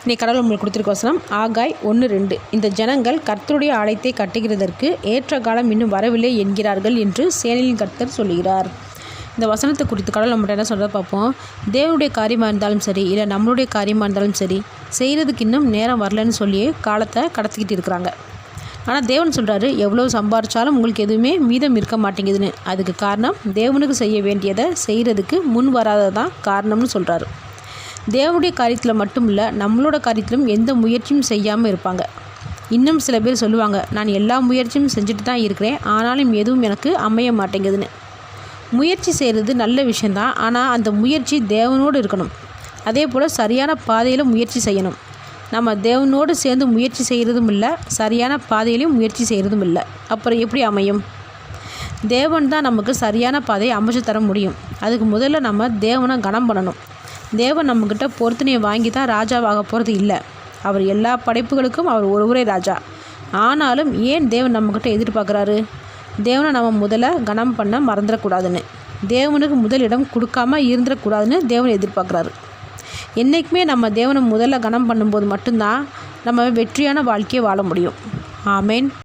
இன்னைக்கு கடவுள் உங்களுக்கு கொடுத்துருக்க வசனம் ஆகாய் 1:2. இந்த ஜனங்கள் கர்த்தருடைய ஆலயத்தை கட்டுகிறதற்கு ஏற்ற காலம் இன்னும் வரவில்லை என்கிறார்கள் என்று சேனையின் கர்த்தர் சொல்கிறார். இந்த வசனத்தை குறித்து கடவுள் நம்மகிட்ட என்ன சொல்கிறத பார்ப்போம். தேவனுடைய காரியமாக இருந்தாலும் சரி, இல்லை நம்மளுடைய காரியமாக இருந்தாலும் சரி, செய்கிறதுக்கு இன்னும் நேரம் வரலன்னு சொல்லியே காலத்தை கடத்திக்கிட்டு இருக்கிறாங்க. ஆனால் தேவன் சொல்கிறாரு, எவ்வளோ சம்பாரித்தாலும் உங்களுக்கு எதுவுமே மீதம் இருக்க மாட்டேங்குதுன்னு. அதுக்கு காரணம் தேவனுக்கு செய்ய வேண்டியதை செய்கிறதுக்கு முன் வராததான் காரணம்னு சொல்கிறாரு. தேவனுடைய காரியத்தில் மட்டும் இல்லை, நம்மளோட காரியத்திலும் எந்த முயற்சியும் செய்யாமல் இருப்பாங்க. இன்னும் சில பேர் சொல்லுவாங்க, நான் எல்லா முயற்சியும் செஞ்சுட்டு தான் இருக்கிறேன், ஆனாலும் எதுவும் எனக்கு அமைய மாட்டேங்குதுன்னு. முயற்சி செய்கிறது நல்ல விஷயந்தான், ஆனால் அந்த முயற்சி தேவனோடு இருக்கணும். அதே போல் சரியான பாதையில் முயற்சி செய்யணும். நம்ம தேவனோடு சேர்ந்து முயற்சி செய்கிறதும் இல்லை, சரியான பாதையிலையும் முயற்சி செய்கிறதும் இல்லை. அப்புறம் எப்படி அமையும்? தேவன் தான் நமக்கு சரியான பாதையை அமைச்சு தர முடியும். அதுக்கு முதல்ல நம்ம தேவனை கனம் பண்ணணும். தேவன் நம்மக்கிட்ட பொறுத்துணையை வாங்கி தான் ராஜாவாக போகிறது இல்லை. அவர் எல்லா படைப்புகளுக்கும் அவர் ஒருவரே ராஜா. ஆனாலும் ஏன் தேவன் நம்மக்கிட்ட எதிர்பார்க்குறாரு? தேவனை நம்ம முதல்ல கனம் பண்ண மறந்துடக்கூடாதுன்னு, தேவனுக்கு முதலிடம் கொடுக்காம இருந்துடக்கூடாதுன்னு தேவனை எதிர்பார்க்குறாரு. என்றைக்குமே நம்ம தேவனை முதல்ல கனம் பண்ணும்போது மட்டும்தான் நம்ம வெற்றியான வாழ்க்கையை வாழ முடியும். ஆமேன்.